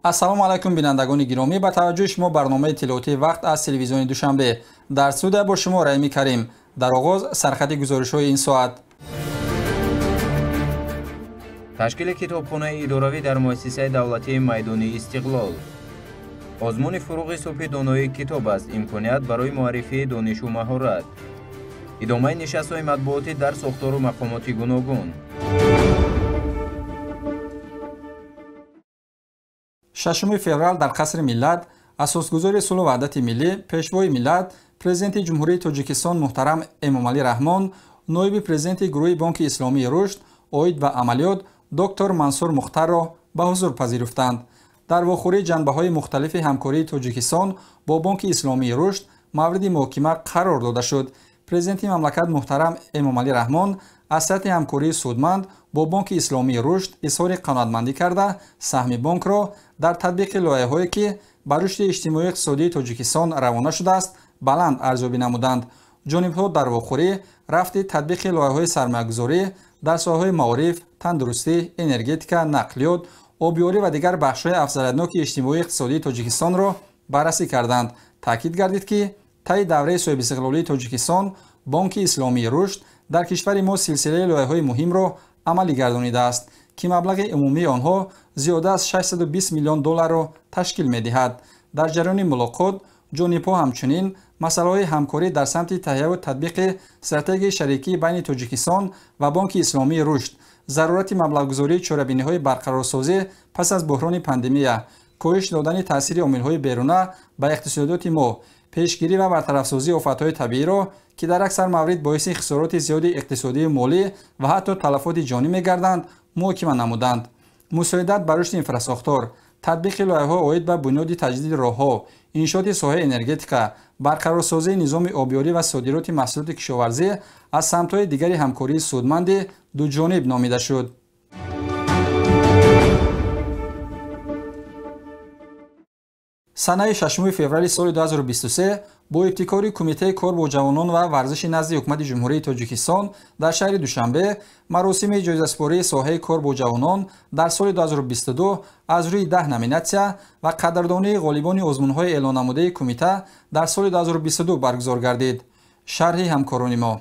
ассалому алайкум бинандагони гиромӣ, ба таваҷҷӯҳи шумо барномаи тиловатии вақт аз телевизиони Душанбе. Дар студия бо шумо Раими Карим. Дар оғоз сархати гузоришҳои ин соат. ташкили китобхонаи идоравӣ дар муассисаи давлатии майдони Истиқлол. озмуни фуруғи субҳи доноии китоб аст имконият барои муаррифии донишу маҳорат. идомаи нишастҳои матбуотӣ дар сохтору мақомоти гуногун. 6 феврал дар қасри миллат асосгузори сулҳу ваҳдати миллӣ, пешвои миллат, президенти ҷумҳурии Тоҷикистон муҳтарам Эмомалӣ Раҳмон, ноиби президенти гурӯҳи Бонки Исломии Рушд оид ба амалиёт доктор Мансур Мухтарро ба ҳузур пазируфтанд. дар вохӯрии ҷанбаҳои мухталифи ҳамкории Тоҷикистон бо Бонки Исломии Рушд мавриди муҳокима қарор дода шуд. президенти мамлакат муҳтарам Эмомалӣ Раҳмон аз сатҳи ҳамкории судманд бо Бонки Исломии Рушд изҳори қаноатмандӣ карда, саҳми бонкро дар татбиқи лоиҳаҳое ки ба рушди иҷтимоии иқтисодии Тоҷикистон равона шудааст, баланд арзёбӣ намуданд. ҷонибҳо дар вохӯрӣ рафти татбиқи лоиҳаҳои сармоягузорӣ дар соҳаҳои маориф, тандурустӣ, энергетика, нақлиёт, обиёрӣ ва дигар бахшҳои афзалиятноки иҷтимоии иқтисодии Тоҷикистонро баррасӣ карданд. таъкид гардид ки таи давраи соҳибистиқлолии Тоҷикистон Бонки Исломии Рушд дар кишвари мо силсилаи лоиҳаҳои муҳимро амалӣ гардонидааст, ки маблағи умумии онҳо зиёда аз $620 миллион ташкил медиҳад. дар ҷараёни мулоқот ҷонибҳо ҳамчунин масъалаҳои ҳамкорӣ дар самти таҳияву татбиқи стратегияи шарикии байни Тоҷикистон ва Бонки Исломии Рушд, зарурати маблағгузории чорабиниҳои барқарорсозӣ пас аз буҳрони пандемия, коҳиш додани таъсири омилҳои беруна ба иқтисодиёти мо, пешгирӣ ва бартарафсозии офатҳои табииро, ки дар аксар маврид боиси хисороти зиёди иқтисодии молӣ ва ҳатто талафоти ҷонӣ мегарданд, муҳокима намуданд. мусоидат ба рушди инфрасохтор, татбиқи лоиҳаҳо оид ба бунёди таҷдиди роҳҳо, иншооти соҳаи энергетика, барқарорсозии низоми обиёрӣ ва содироти маҳсулоти кишоварзӣ аз самтҳои дигари ҳамкории судманди дуҷониб номида шуд. санаи 6 феврали соли 2023 бо ибтикори Кумитаи кор бо ҷавонон ва варзиши назди ҳукумати ҷумҳурии Тоҷикистон дар шаҳри Душанбе маросими ҷоизасупории соҳаи кор бо ҷавонон дар соли 2022 аз рӯи 10 номинатсия ва қадрдонии ғолибони озмунҳои эълоннамудаи кумита дар соли 2022 баргузор гардид. шарҳи ҳамкорони мо.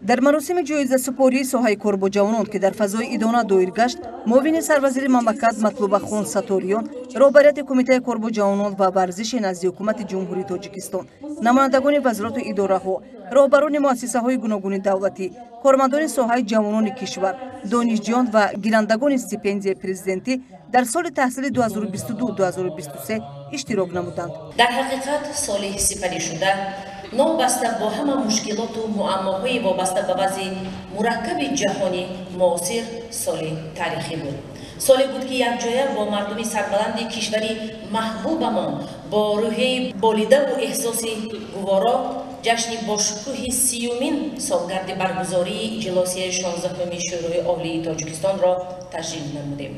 дар маросими ҷоизасупории соҳаи кор бо ҷавонон ки дар фазои идона доир гашт, муовини сарвазири мамлакат Матлубахон Саториён, роҳбарияти Кумитаи кор бо ҷавонон ва варзиши назди ҳукумати ҷумҳурии Тоҷикистон, намояндагони вазирату идораҳо, роҳбарони муассисаҳои гуногуни давлатӣ, кормандони соҳаи ҷавонони кишвар, донишҷӯён ва гирандагони стипендияи президентӣ дар соли таҳсили 2022-2023 иштирок намуданд. дар ҳақиқат соли сипаришуда новбаста бо ҳама мушкилоту муаммоҳои вобаста ба вазъи мураккаби ҷаҳони муосир соли таърихӣ буд. соле буд ки якҷоя бо мардуми сарбаланди кишвари маҳбубамон бо рӯҳияи болидаву эҳсоси гуворо ҷашни бошукӯҳи 30-умин солгарди баргузории иҷлосияи 16-уми шӯрои олии Тоҷикистонро таҷлил намудем.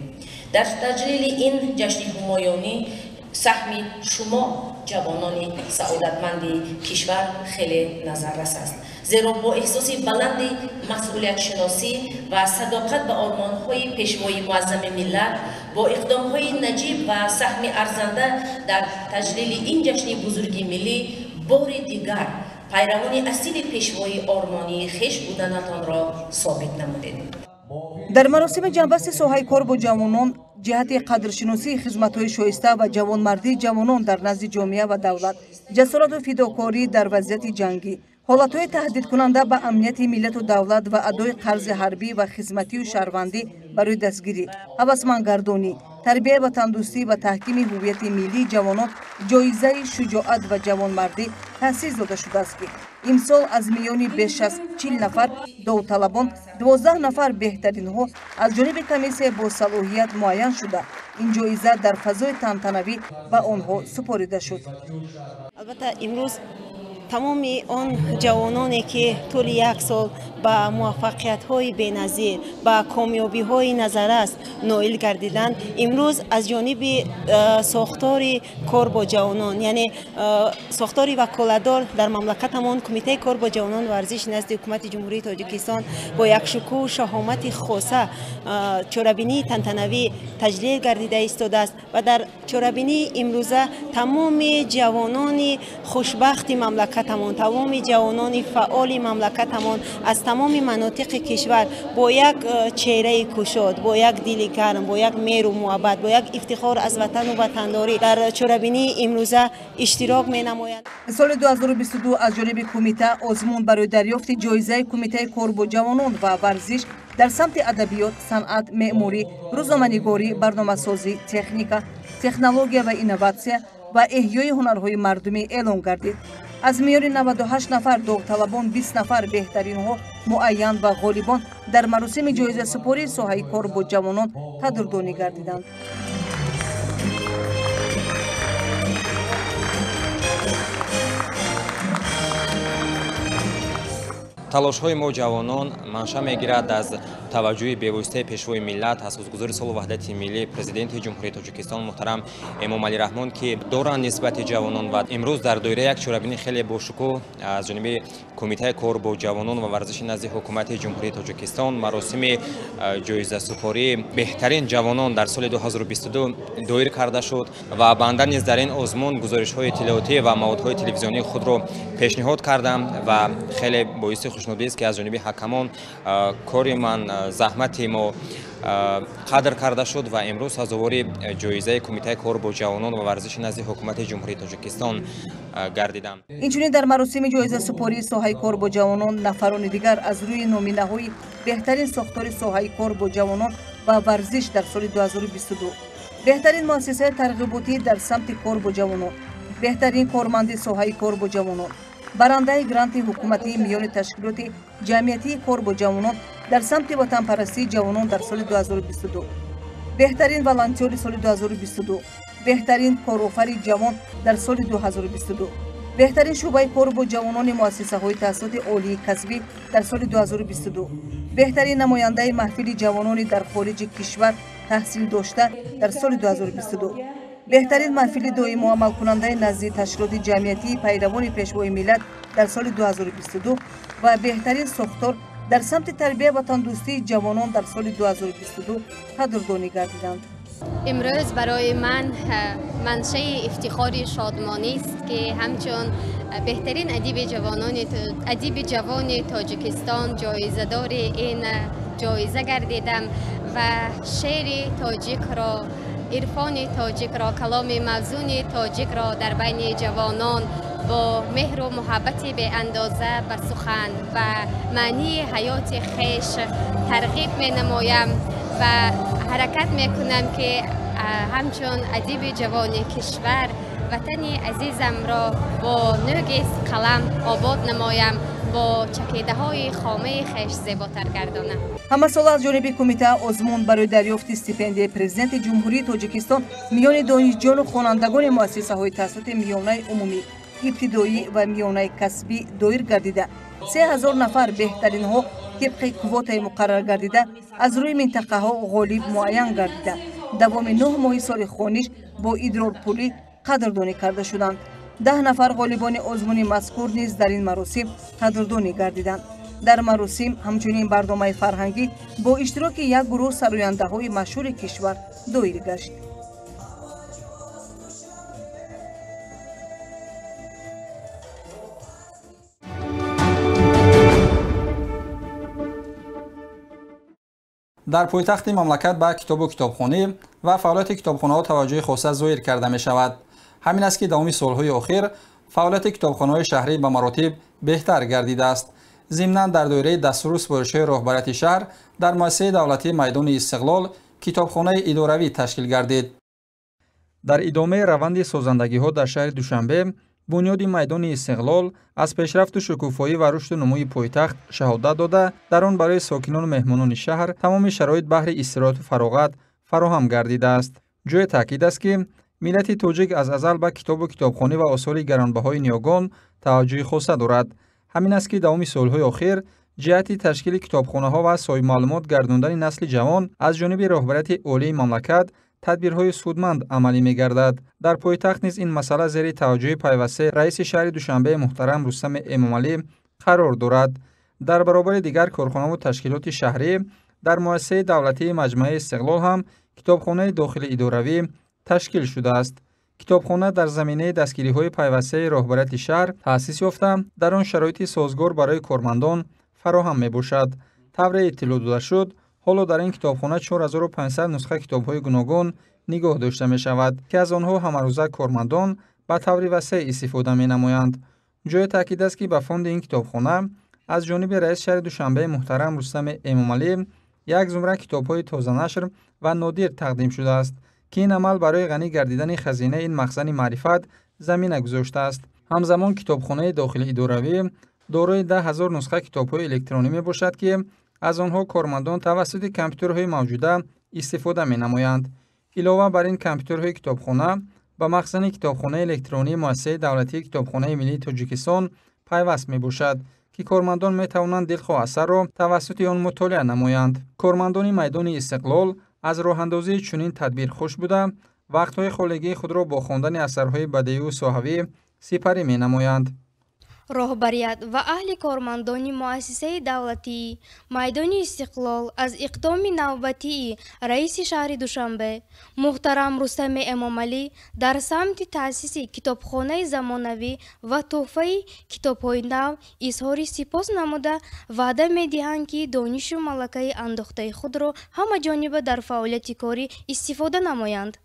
дар таҷлили ин ҷашни ҳумоёнӣ саҳми шумо ҷавонони саодатманди кишвар хеле назаррас аст, зеро бо эҳсоси баланди масъулиятшиносӣ ва садоқат ба ормонҳои пешвои муаззами миллат, бо иқдомҳои наҷиб ва саҳми арзанда дар таҷлили ин ҷашни бузурги миллӣ бори дигар пайравони асили пешвои ормонии хеш буданатонро собит намудед. дар маросими ҷанбасти соҳаи кор бо ҷавонон ҷиҳати қадршиносии хизматҳои шоиста ва ҷавонмардии ҷавонон дар назди ҷомеа ва давлат, ҷасорату фидокорӣ дар вазъияти ҷангӣ, ҳолатҳои таҳдидкунанда ба амнияти миллату давлат ва адои қарзи ҳарбӣ ва хизматию шаҳрвандӣ барои дастгирӣ, ҳавасмандгардонӣ, тарбия ба тандурустӣ ва таҳкими ҳуввияти миллии ҷавонон ҷоизаи шуҷоат ва ҷавонмардӣ таъсис дода шудааст ки имсол аз миёни беш аз 40 нафар довталабон 12 нафар беҳтаринҳо аз ҷониби комиссия бо салоҳият муайян шуда ин ҷоиза дар фазои тантанавӣ ба онҳо супорида шуд. албатта имрӯз تمام آن جوانانی که طول یک سال با موفقیت‌های بی‌نظیر با کامیابی‌های نظررس نائل گردیدند، امروز از جانب ساختار کار با جوانان، یعنی ساختار وکالتدار در مملکتمان، کمیته کار با جوانان و ورزش نزد حکومت جمهوری تاجیکستان با یک شکوه و شهامت خاصه چاره‌بینی تنتنوی تجلیل گردیده ایستاده است و در چاره‌بینی امروزه تمام جوانان خوشبخت مملکتمان، تمام جوانان فعال مملکتمان از تمام مناطق کشور با یک چهره کشاد، با یک دل گرم، با یک مهر و محبت، با یک افتخار از وطن و وطنداری در چاره‌بینی امروزه اشتراک می‌نمایند. سال 2022 از جانب کمیته آزمون برای دریافت جایزه کمیته کار با جوانان و ورزش در سمت ادبیات، صنعت، معماری، روزنامه‌نگاری، برنامه‌سازی، تکنیک، تکنولوژی و اینوواسیون و احیای هنرهای مردمی اعلام گردید. از میان 98 نفر داوطلبان 20 نفر بهترین ها معین و غالبان در مراسم جایزه سپاری ساحه کار با جوانان قدردانی گردیدند. талошҳои мо ҷавонон манша мегирад аз таваҷҷӯҳи бевоситаи пешвои миллат, асосгузори соли ваҳдати миллӣ, президенти ҷумҳурии тоҷикистон муҳтарам Эмомалӣ Раҳмон ки доранд нисбати ҷавонон ва имрӯз дар доираи як чорабинӣ хеле бошукӯҳ аз ҷониби кумитаи кор бо ҷавонон ва варзиши назди ҳукумати ҷумҳурии тоҷикистон маросими ҷоизасупории беҳтарин ҷавонон дар соли 2022 доир карда шуд ва банда низ дар ин озмун гузоришҳои иттилоотӣ ва маводҳои телевизионии худро пешниҳод кардам ва хеле боиси хушнудист ки аз ҷониби ҳакамон кори ман, заҳмати мо қадр карда шуд ва имрӯз сазовори ҷоизаи кумитаи кор бо ҷавонон ва варзиши назди ҳукумати ҷумҳурии тоҷикистон гардидам. инчунин дар маросими ҷоиза супории соҳаи кор бо ҷавонон нафарони дигар аз рӯи номинаҳои беҳтарин сохтори соҳаи кор бо ҷавонон ва варзиш дар соли 2022, беҳтарин муассисаи тарғиботӣ дар самти кор бо ҷавонон, беҳтарин корманди соҳаи кор бо ҷавонон, барандаи гранти ҳукуматии миёни ташкилоти ҷамъиятии кор бо ҷавонон дар самти ватанпарастии ҷавонон дар соли 2022, беҳтарин волонтёри соли 2022, беҳтарин корофари ҷавон дар соли 2022, беҳтарин шӯъбаи кор бо ҷавонони муассисаҳои таҳсилоти олии касбӣ дар соли 2022, беҳтарин намояндаи маҳфили ҷавонони дар хориҷи кишвар таҳсил дошта дар соли 2022, беҳтарин маҳфили доиму амалкунандаи назди ташкилоти ҷамъиятии пайравони пешвои миллат дар соли 2022 ва беҳтарин сохтор дар самти тарбия ва тандурустии ҷавонон дар соли 2022 қадрдонӣ гардиданд. امروز برای من منشأ افتخار شادمانی است که همچون بهترین ادیب جوان تاجیکستان جایزه‌دار این جایزه گردیدم و شعر تاجیک را، عرفان تاجیک را، کلام موزون تاجیک را در بین جوانان با مهر و محبت به اندازه بر سخن و معنی حیات خویش ترغیب می نمایم و حرکت می کنم که همچون ادیب جوان کشور وطن عزیزم را با نوگ قلم آباد نمایم، با چکیده های خامه خویش زیباتر گردانم. ҳама сол аз ҷониби кумита озмун барои дарёфти стипендияи президенти ҷумҳурии тоҷикистон миёни донишҷону хонандагони муассисаҳои таҳсилоти миёнаи умумӣ, ибтидоӣ ва миёнаи касбӣ доир гардида 3000 нафар беҳтаринҳо тибқи квотаи муқаррар гардида аз рӯи минтақаҳо ғолиб муайян гардида давоми 9 моҳи соли хониш бо идрорпулӣ қадрдонӣ карда шуданд. 10 нафар ғолибони озмуни мазкур низ дар ин маросим қадрдонӣ гардиданд. дар маросим ҳамчунин барномаи фарҳангӣ бо иштироки як гурӯҳ сарояндаҳои машҳури кишвар доир гашт. дар пойтахти мамлакат ба китобу китобхонӣ ва фаъолияти китобхонаҳо таваҷҷӯҳи хоса зоҳир карда мешавад. ҳамин аст ки давоми солҳои охир фаъолияти китобхонаҳои шаҳрӣ ба маротиб беҳтар гардидааст. зимнан дар доираи дастуру супоришҳои роҳбарияти шаҳр дар муассисаи давлатии майдони Истиқлол китобхонаи идоравӣ ташкил гардид. дар идомаи раванди созандагиҳо дар шаҳри Душанбе бунёди майдони Истиқлол аз пешрафту шукуфоӣ ва рушду нумӯи пойтахт шаҳодат дода, дар он барои сокинону меҳмонони шаҳр тамоми шароит баҳри истироҳату фароғат фароҳам гардидааст. ҷое таъкид аст ки ملت توجیک از ازل به کتاب و کتابخوانی و آثار گرانبهای نیاگان توجه خاصه دارد. همین است که دوام سالهای اخیر جهت تشکیل کتابخانه‌ها و صاحب معلومات گرداندن نسل جوان از جانب رهبریت عالی مملکت تدبیرهای سودمند عملی می‌گردد. در پایتخت نیز این مسئله زیر توجه پیوسته رئیس شهر دوشنبه محترم رستم امامعلی قرار دارد. در برابر دیگر کارخانه‌ها و تشکیلات شهری در مؤسسه دولتی مجمع استقلال هم کتابخانه داخل اداروی تشکیل شده است. کتابخانه در زمینه دستگیری‌های پیوسته رهبریت شهر تأسیس یافته در آن شرایط سازگار برای کارمندان فراهم میباشد. طور اطلاع داده شد حالا در این کتابخانه 4500 نسخه کتاب‌های گوناگون نگاه داشته می شود که از آنها همروزه کارمندان به طور وسیع استفاده می نمایند. جای تاکید است که به فاند این کتابخانه از جانب رئیس شهر دوشنبه محترم رستم امامعلی یک زمره کتاب‌های تازه نشر و نادر تقدیم شده است که این عمل برای غنی گردیدن خزینه این مخزن معرفت زمینه گذاشته است. همزمان کتابخانه داخل اداروی دارای 10,000 نسخه کتاب‌های الکترونی می باشد که از آنها کارمندان توسط کامپیوترهای موجوده استفاده می نمایند. علاوه بر این کامپیوترهای کتابخانه به مخزن کتابخانه الکترونی مؤسسه دولتی کتابخانه ملی تاجیکستان پیوست می باشد که کارمندان می توانند دلخواه اثر را توسط آن مطالعه نمایند. کارمندان میدان استقلال از راه اندازی چنین تدبیر خوش بوده وقت‌های خالگی خود را با خواندن اثرهای بدیعی و صحوی سپری می نمایند. راهبریت و اهل کارمندان مؤسسه دولتی میدان استقلال از اقدام نوبتی رئیس شهر دوشنبه محترم رستم امامعلی در سمت تأسیس کتابخانه زمانوی و تحفه کتاب‌های نو اظهار سپاس نموده وعده می‌دهند که دانش و ملکه اندوخته خود را همه جانبه در فعالیت کاری استفاده نمایند.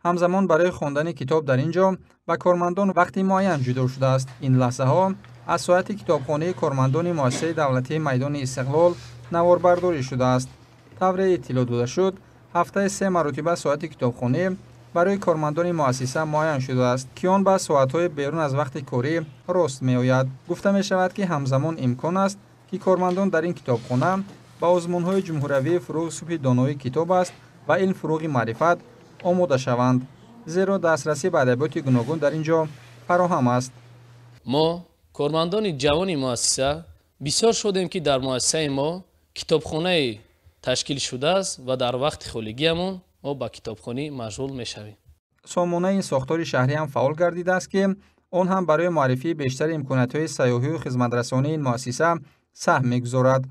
همزمان برای خواندن کتاب در اینجا به کارمندان وقتی معین جدا شده است. این لحظه ها از ساعت کتابخانه کارمندان مؤسسه دولتی میدان استقلال نواربرداری شده است. طور اطلاع داده شد هفته 3 مرتبه ساعت کتابخانه برای کارمندان مؤسسه معین شده است که آن به ساعت‌های بیرون از وقت کاری راست می‌آید. گفته می‌شود که همزمان امکان است که کارمندان در این کتابخانه با آزمون‌های جمهوری فروغ صبح دانایی کتاب است و علم فروغ معرفت آماده شوند، زیرا دسترسی به ادبیات گوناگون در اینجا فراهم است. ما کارمندان جوان مؤسسه بسیار شدیم که در مؤسسه ما کتابخانه تشکیل شده است و در وقت خالگیمون ما با کتابخانه مشغول میشویم. سامانه این ساختار شهری هم فعال گردیده است که آن هم برای معرفی بیشتر امکانات‌های سیاحی و خدمت‌رسانی این مؤسسه سهم می‌گذارد.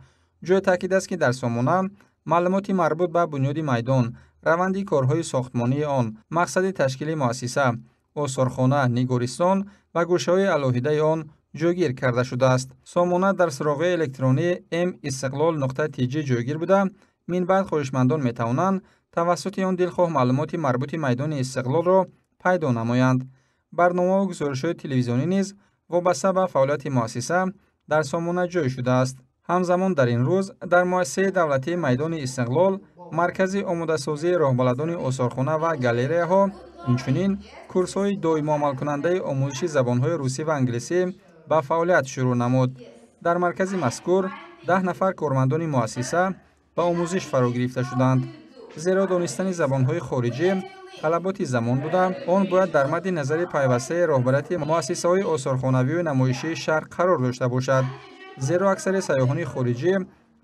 جای تاکید است که در سامانه معلومات مربوط به بنیاد میدان، روند کارهای ساختمانی آن، مقصد تشکیل مؤسسه، آثارخانه، نگارستان و گوشه‌های علاهیده آن جایگیر کرده شده است. سامانه در سراغ الکترونی استقلال.tg جایگیر بوده. من بعد خواهشمندان می‌توانند توسط آن دلخواه معلومات مربوط میدان استقلال را پیدا نمایند. برنامه و گزارش‌های تلویزیونی نیز وابسته به فعالیت مؤسسه در سامانه جای شده است. همزمان در این روز در مؤسسه دولتی میدان استقلال مرکز آماده سازی راهبلدان آثارخانه و گالری‌ها اینچنین کورس‌های دائمی عمل کننده آموزش زبان‌های روسی و انگلیسی به فعالیت شروع نمود. در مرکز مذکور 10 نفر کارمندان مؤسسه به آموزش فرا گرفته شدند، زیرا دانستن زبان‌های خارجی طلبات زمان بوده. آن باید در مد نظر پیوسته راهبریت مؤسسه‌های آثارخانوی و نمایشی شهر قرار داشته باشد، زیرا اکثر سیاحان خارجی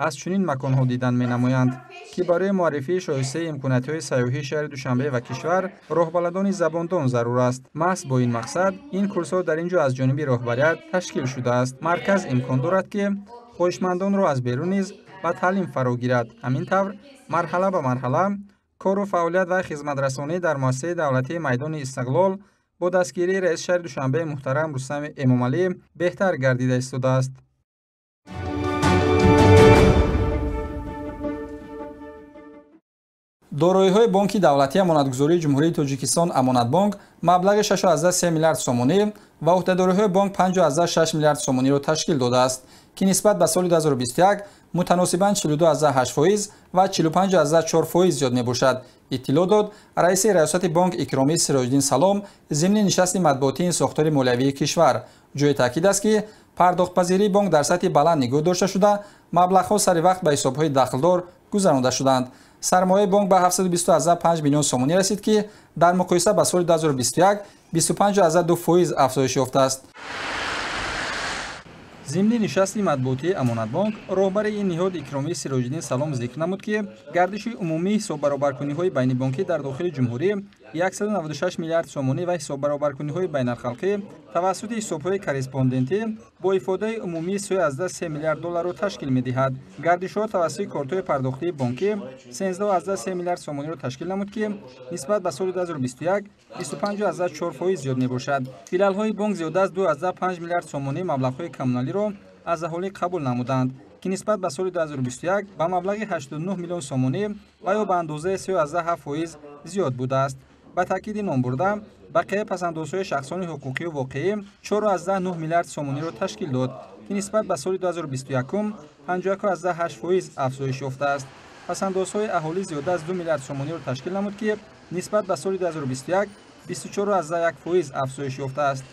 از چنین مکان‌ها دیدن می‌نمایند که برای معرفی شایسته امکانات‌های سیاحی شهر دوشنبه و کشور راهبلدان زباندان ضرور است. محض با این مقصد این کورس‌ها در اینجا از جانب راهبریت تشکیل شده است. مرکز امکان دارد که خواهشمندان را از بیرون نیز به تعلیم فرا گیرد. همین طور مرحله به مرحله کار و فعالیت و خدمت‌رسانی در مؤسسه دولتی میدان استقلال با دستگیری رئیس شهر دوشنبه محترم رستم امامعلی بهتر گردیده ایستاده است. دارایی‌های بانک دولتی امانتگذاری جمهوری تاجیکستان امانتبانک مبلغ 6.3 میلیارد سومانی و عهده‌داری‌های بانک 5.6 میلیارد سومانی را تشکیل داده است که نسبت به سال 2021 متناسباً 42.8% و 45.4% زیاد میباشد. اطلاع داد رئیس ریاست بانک اکرامی سراج‌الدین سلام ضمن نشست مطبوعاتی این ساختار مالیوی کشور. جای تاکید است که پرداخت‌پذیری بانک در سطح بلند نگاه داشته شده، مبلغ‌ها سر وقت به حساب‌های دخلدار گذرانده شدند. سرمایه بانک به 720.5 میلیون سومانی رسید که در مقایسه با سال 2021 25.2% افزایش یافته است. ضمن نشست مطبوعاتی امانت بانک، راهبر این نهاد اکرامی سراج‌الدین سلام ذکر نمود که گردش عمومی حساب برابرکنی‌های بین بانکی در داخل جمهوری 196 میلیارد سومانی و حساب برابرکنی‌های بین‌الخلقی توسط حساب‌های کارسپاندنتی با افاده عمومی سوی از 3 میلیارد دلار را تشکیل می‌دهد. گردش‌ها توسط کارت‌های پرداختی بانکی 13.3 میلیارد سومانی را تشکیل نمود که نسبت به سال 2021 25.4% زیاد می‌باشد. فیلال‌های بانک زیاده از 2.5 میلیارد سومانی مبلغ‌های کمونالی را از اهالی قبول نمودند که نسبت به سال 2021 به مبلغ 89 میلیون سومانی و یا به اندازه 3.7% زیاد بوده است. با تاکید نام برده، بقیه پسندازهای شخصان حقوقی و واقعی 4.9 میلیارد سومانی را تشکیل داد که نسبت به سال 2021 51.8% افزایش یافته است. پسندازهای اهالی زیاده از 2 میلیارد سومانی را تشکیل نمود که نسبت به سال 2021 24.1% افزایش یافته است.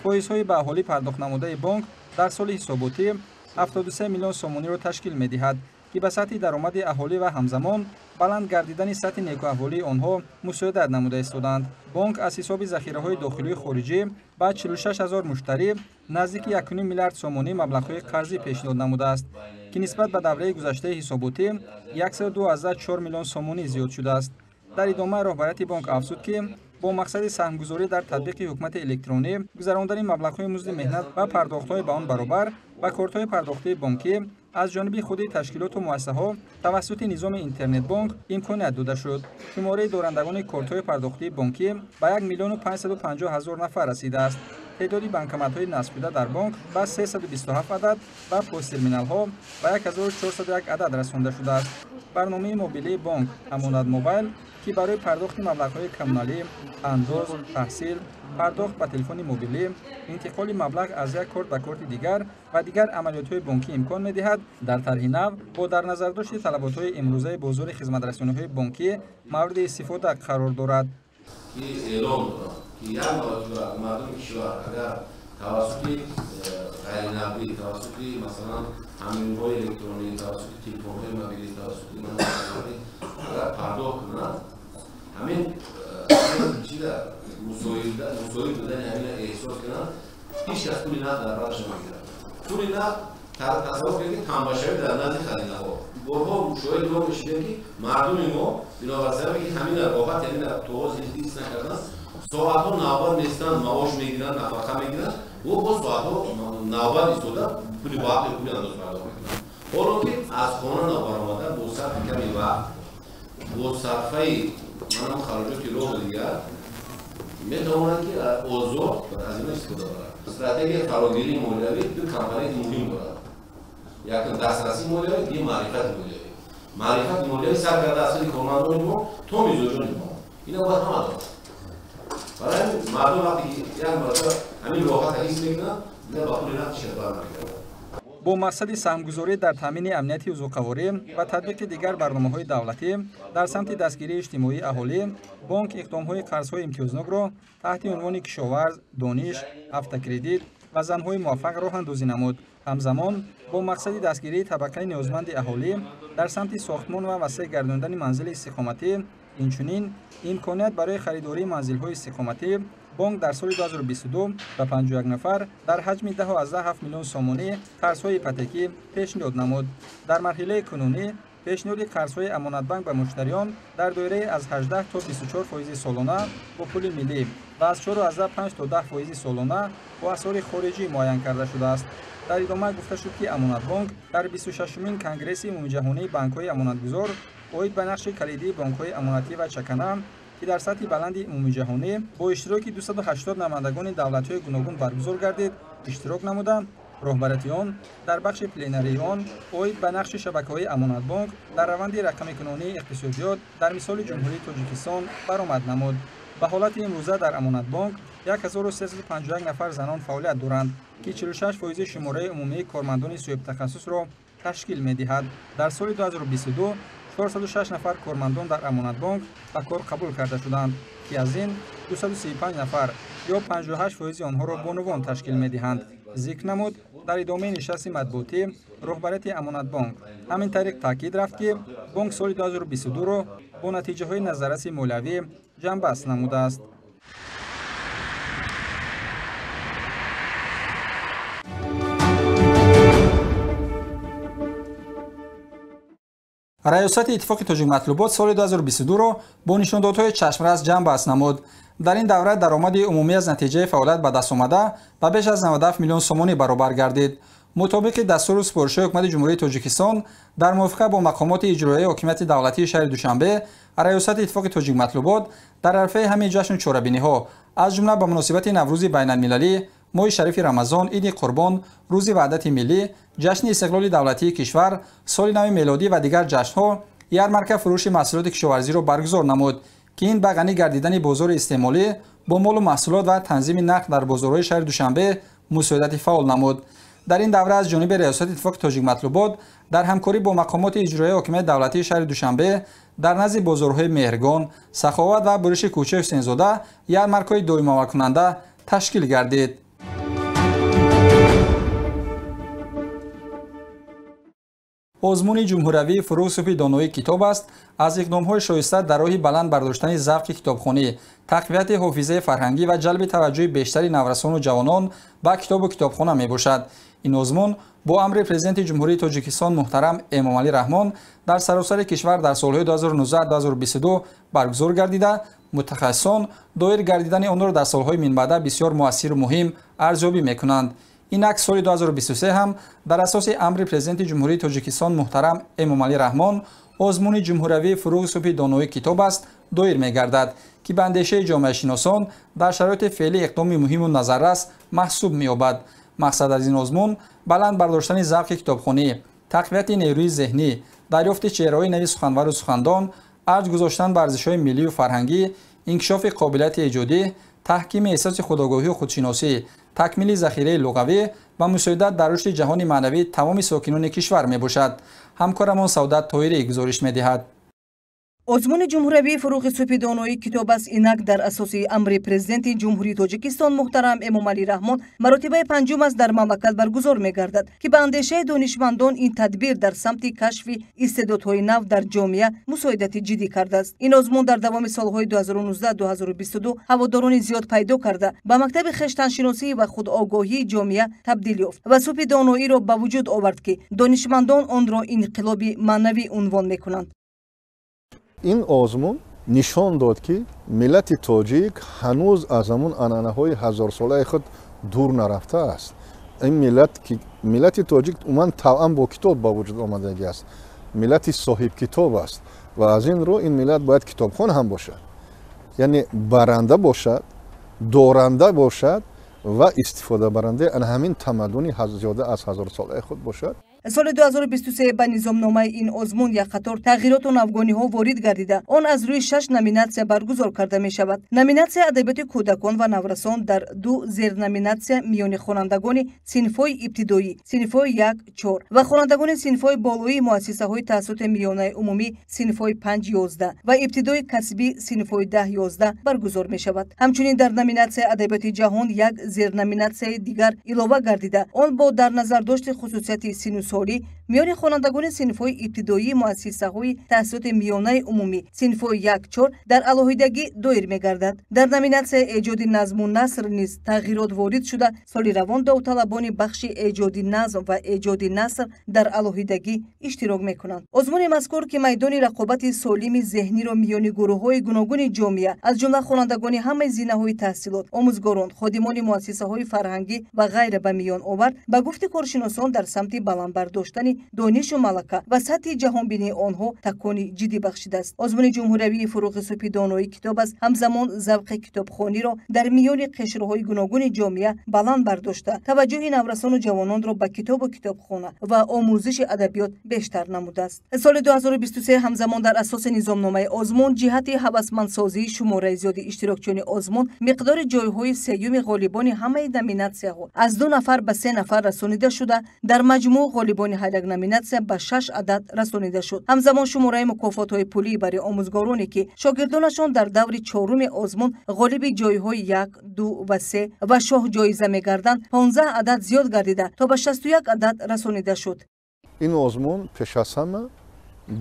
فایزهای به اهالی پرداخت نموده بانک در سال حساباتی 73 میلیون سومانی را تشکیل می‌دهد که به سطح درآمد اهالی و همزمان بلند گردیدن سطح نیکوحوالی آنها مساعدت نموده استادند. بانک از حساب ذخیره‌های داخلی و خارجی با 46000 مشتری نزدیک 1.5 میلیارد سومانی مبلغ‌های قرضی پیشنهاد نموده است که نسبت به دوره گذشته حساباتی 102.4 میلیون سومانی زیاد شده است. در ادامه راهبریت بانک افزود که با مقصد سهمگذاری در تطبیق حکومت الکترونی گذراندن مبلغ‌های مزد مهنت و پرداخت‌های به آن برابر و کارت‌های پرداختی بانکی از جانب خود تشکیلات و مؤسسه‌ها توسط نظام اینترنت بانک امکانیت داده شد. شماره دارندگان کارت‌های پرداختی بانکی به 1,550,000 نفر رسیده است. تعداد بانکمت‌های نصب شده در بانک به 327 عدد و پست ترمینال‌ها به 1401 عدد رسانده شده است. برنامه موبیلی بانک امانت موبایل که برای پرداخت مبلغ‌های کمونالی، انداز، تحصیل، پرداخت به تلفن موبیلی، انتقال مبلغ از یک کارت به کارت دیگر و دیگر عملیات‌های بانکی امکان می‌دهد. در طرح نو با در نظر داشت طلبات‌های امروزه بازار خدمت‌رسانی‌های بانکی مورد استفاده قرار دارد. اعلام دادم که یک مرتبه مردم کشور اگر توسط غیر نقدی، توسط مثلا همین‌های الکترونیکی، توسط تلفن‌های موبیلی، توسط منابع اگر پرداخت کنند، همین چیزا مساعد بودن همین احساس کنند، هیچ کس پولی نقد در بردش نمیگیرد. پولی نقد تصور کنید تماشایی در نزد خزینه‌ها. بارها شاهد ما بشیدیم که مردم ما بنابر سبب که همین رقابت یعنی توازی لیست نکردن، ساعت‌ها نوبت نیستن، معاش میگیرن، نفقه میگیرن و با ساعت‌ها نوبت ایستاده پولی باقی پولی انداز پرداخت میکنن. حالا که از خانه نبرآمدن با صرف کمی وقت با صرفه منم خراجات راه دیگر میتوانند که آزاد از این استفاده کنند. استراتژی فراگیری مالیاتی دو کمپانی مهم دارد. یک دسترسی مالیاتی، دیگه معرفت مالیاتی. معرفت مالیاتی سر کرده اصلی کارمندان ما تا میزوجان ما. اینا باید همه دارد. برای مردم وقتی یک مرتبه همین راحت حس میکنن، دیگه با پول نقد شربر نمیکنن. با مقصد سهمگذاری در تامین امنیت وزوقواری و تطبیق دیگر برنامه‌های دولتی در سمت دستگیری اجتماعی اهالی، بانک اقدام‌های قرض‌های امتیازناک را تحت عنوان کشاورز، دانش، автокредит و زن‌های موفق راه اندازی نمود. همزمان با مقصد دستگیری طبقه نیازمند اهالی در سمت ساختمان و وسیع گرداندن منزل استقامتی، اینچنین امکانیت برای خریداری منزل‌های استقامتی بانک در سال 2022 به 51 نفر در حجم 10.7 میلیون سومانی قرض‌های ایپاتیکی پیشنهاد نمود. در مرحله کنونی پیشنهاد قرض‌های امانت بانک به مشتریان در دایره از 18 تا 24% سالانه با پول ملی و از 4.5 تا 10% سالانه با اسعار خارجی معین کرده شده است. در ادامه گفته شد که امانت بانک در 26مین کنگره عمومی جهانی بانک‌های امانتگزار اوید به نقش کلیدی بانک‌های امانتی و چکنه که در سطح بلند عمومی جهانی با اشتراک 280 نمایندگان دولت‌های گوناگون برگزار گردید اشتراک نمودند. راهبریت آن در بخش پلنری آن اوید به نقش شبکه‌های امانت بانک در روند رقم کنونی اقتصادیات در مثال جمهوری تاجیکستان برآمد نمود. به حالت امروزه در امانت بانک 1351 نفر زنان فعالیت دارند که 46% شماره عمومی کارمندان صاحب تخصص را تشکیل می‌دهد. در سال 2022 406 نفر کارمندان در امانت بانک به کار قبول کرده شدند که از این 235 نفر یا 58% آنها را بانوان تشکیل می‌دهند. ذکر نمود. در ادامه نشست مطبوعاتی رهبریت امانت بانک همین طریق تاکید رفت که بانک سال 2022 را با نتیجه های نظررس مولوی جنببست نموده است. ریاست اتفاق تاجیک مطلوبات سال 2022 را با نشاندادهای چشمرس جنببست نمود. در این دوره درآمد عمومی از نتیجه فعالیت به دست آمده به بیش از 97 میلیون سومانی برابر گردید. مطابق دستور سپارشی حکومت جمهوری تاجیکستان در موافقت با مقامات اجرایی حکومت دولتی شهر دوشنبه، ریاست اتفاق تاجیک مطلوبات در عرفه همین جشن چهاربینی‌ها از جمله به مناسبت نوروز بین‌المللی، ماه شریف رمضان، عید قربان، روز وحدت ملی، جشن استقلال دولتی کشور، سال نو میلادی و دیگر جشن‌ها یارمارک فروش محصولات کشاورزی را برگزار نمود که این به غنی گردیدن بازار استعمالی با مال و محصولات و تنظیم نقد در بازارهای شهر دوشنبه مساعدت فعال نمود. در این دوره از جانب ریاست اتفاق تاجیک مطلوبات در همکاری با مقامات اجرایی حکومت دولتی شهر دوشنبه در نزد بازارهای مهرگان، سخاوت و برش کوچه حسین‌زاده یارمارک‌های دائمی کننده تشکیل گردید. آزمون جمهوری فروغ صبحی دانایی کتاب است از اقدام‌های شایسته در راه بلند برداشتن ذوق کتابخوانی، تقویت حافظه فرهنگی و جلب توجه بیشتری نورسان و جوانان به کتاب و کتابخانه میباشد. این آزمون با امر پرزیدنت جمهوری تاجیکستان محترم امامعلی رحمان در سراسر کشور در سالهای 2019-2022 برگزار گردیده، متخصصان دایر گردیدن آن را در سالهای من بعد بسیار مؤثر و مهم ارزیابی میکنند. اینک سال 2023 هم در اساس امر پرزیدنت جمهوری تاجیکستان محترم امامعلی رحمان آزمون جمهوری فروغ صبحی دانایی کتاب است دایر میگردد که به اندیشه جامعه شناسان در شرایط فعلی اقدام مهم و نظررس محسوب می‌یابد. مقصد از این آزمون بلند برداشتن ذوق کتابخوانی، تقویت نیروی ذهنی، دریافت چهره‌های نوی سخنور و سخندان، ارج گذاشتن بر ارزش‌های ملی و فرهنگی، انکشاف قابلیت ایجادی، تحکیم احساس خودآگاهی و خودشناسی، تکمیل ذخیره لغوی و مساعدت در رشد جهانی معنوی تمام ساکنان کشور میباشد. همکارمان سعادت طاهری گزارش میدهد. آزمون جمهوری فروغ صبحی دانایی کتاب است اینک در اساس امر پرزیدنت جمهوری تاجیکستان محترم امامعلی رحمان مراتبه پنجم است در مملکت برگزار میگردد که به اندیشه دانشمندان این تدبیر در سمت کشف استعدادهای نو در جامعه مساعدت جدی کرده است. این آزمون در دوام سالهای 2019-2022 هواداران زیاد پیدا کرده به مکتب خشتنشناسی و خودآگاهی جامعه تبدیل یافت و صبح دانایی را به وجود آورد که دانشمندان آن را انقلابی معنوی عنوان میکنند. این آزمون نشان داد که ملت تاجیک هنوز از همون عنعنه‌های هزار ساله خود دور نرفته است. این ملت تاجیک عموما توأم با کتاب با وجود آمدگی است. ملت صاحب کتاب است و از این رو این ملت باید کتابخوان هم باشد. یعنی برنده باشد، دارنده باشد و استفاده برنده ان همین تمدنی زیاده از هزار ساله خود باشد. سال 2023 به نظامنامه این آزمون یک قطار تغییرات و نوگانی‌ها وارد گردیده آن از روی 6 نامیناسیون برگزار کرده می شود. نامیناسیون ادبیات کودکان و نورسان در 2 زیر نامیناسیون میان خوانندگان صنف‌های ابتدایی صنف‌های 1-4 و خوانندگان صنف‌های بالایی مؤسسه‌های توسط میانه عمومی صنف‌های 5-11 و ابتدایی کسبی صنف‌های 10-11 برگزار می شود. همچنین در نامیناسیون ادبیات جهان یک زیر نامیناسیون دیگر علاوه گردیده آن با در نظر داشت خصوصیت سینوس میان خوانندگان صنف‌های ابتدایی مؤسسه‌های توسط میانه عمومی صنف‌های 1-4 در علاوه‌دگی دایر می‌گردد. در نامیناسیون ایجاد نظم و نثر نیز تغییرات وارد شده. سال روان داوطلبان بخش ایجاد نظم و ایجاد نثر در علاوه‌دگی اشتراک می‌کنند. آزمون مذکور که میدان رقابت سالم ذهنی را میان گروه‌های گوناگون جامعه از جمله خوانندگان همه زینه‌های تحصیلات، آموزگاران، خادمان مؤسسه‌های فرهنگی و غیره به میان آورد. به گفته کارشناسان در سمت بلند داشتن دانش و ملکه و سطح جهانبینی آنها تکانی جدی بخشیده است. آزمون جمهوری فروغ صبحی دانایی کتاب است همزمان ذوق کتابخوانی را در میان قشرهای گوناگون جامعه بلند برداشته توجه نورسان و جوانان را به کتاب و کتابخانه و آموزش ادبیات بیشتر نموده است. سال 2023 همزمان در اساس نظامنامه آزمون جهت هوسمندسازی شماره زیاد اشتراکچیان آزمون مقدار جایهای سیوم غالبان همه نامیناسیون‌ها از 2 نفر به 3 نفر رسانیده شده. در مجموع غالبان حلقه یک نامیناسیا به 6 عدد رسانیده شد. همزمان شماره مکافات‌های پولی برای آموزگارانی که شاگردانشان در دور چهارم آزمون غالب جایهای 1، 2 و 3 و شاه جایزه می‌گردند 15 عدد زیاد گردیده تا به 61 عدد رسانیده شد. این آزمون پیش از همه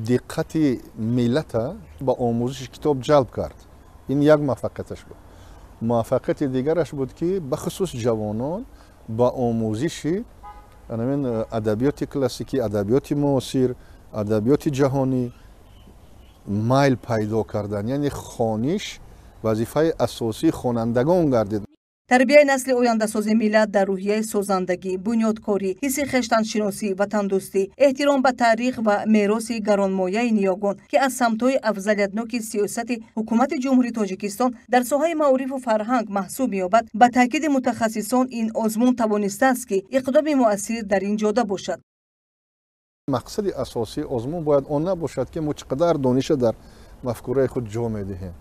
دقت ملت با آموزش کتاب جلب کرد. این یک موفقیتش بود. موفقیت دیگرش بود که بخصوص جوانان با آموزش ادبیات کلاسیکی، ادبیات معاصر، ادبیات جهانی مایل پیدا کردن. یعنی خوانش وظیفه اساسی خوانندگان گردید. تربیت نسل آینده‌سازی ملت در روحیه سازندگی، بنیادکاری، حس خویشتن‌شناسی، وطن‌دوستی، احترام به تاریخ و میراث گرانمایه نیاگان که از سمت‌های افضلیت‌ناک سیاست حکومت جمهوری تاجیکستان در ساحه معارف و فرهنگ محسوب می‌یابد، به تاکید متخصصان این آزمون توانسته است که اقدام مؤثر در این جاده باشد. مقصد اساسی آزمون باید آن نباشد که ما چقدر دانش در مفکوره خود جا می‌دهیم.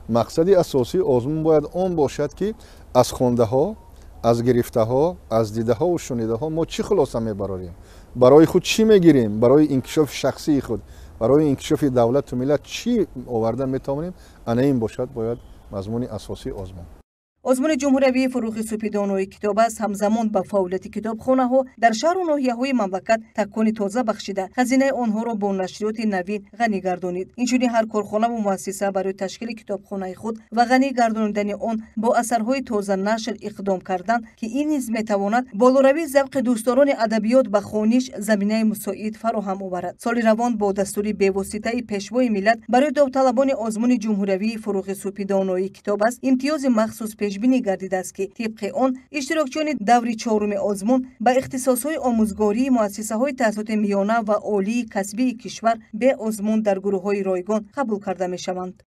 مقصد اساسی آزمون باید آن باشد که از خونده ها، از گرفته ها، از دیده ها و شنیده ها ما چی خلاصه میبریم؟ برای خود چی میگیریم؟ برای انکشاف شخصی خود، برای انکشاف دولت و ملت چی آورده میتوانیم؟ این باشد باید مضمون اساسی آزمون. آزمون جمهوری فروغ سپیدانوی کتاب است همزمان با فعالیت کتابخانه ها در شهر و ناحیه های مملکت تکانی تازه بخشیده خزینه آنها را با نشریات نوین غنی گردانید. اینجوری هر کارخانه و مؤسسه برای تشکیل کتابخانه خود و غنی گردانیدن آن با اثرهای تازه نشر اقدام کردند که این نیز میتواند بالاروی ذوق دوستداران ادبیات به خوانش زمینه مساعد فراهم آورد. سال روان با دستور بی‌واسطه پیشوای ملت برای داوطلبان آزمون جمهوری فروغ سپیدانوی کتاب است امتیاز مخصوص پیشبینی گردیده است که طبق آن اشتراکچیان دور چهارم آزمون به اختصاص‌های آموزگاری مؤسسه‌های تحصیلات میانه و عالی کسبی کشور به آزمون در گروه‌های رایگان قبول کرده می‌شوند.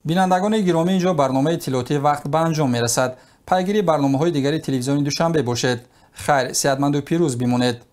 بینندگان گرامی، اینجا برنامه اطلاعاتی وقت به انجام می‌رسد. پیگیری برنامه‌های دیگری تلویزیون دوشنبه باشد. خیر، صحتمند و پیروز بمانید.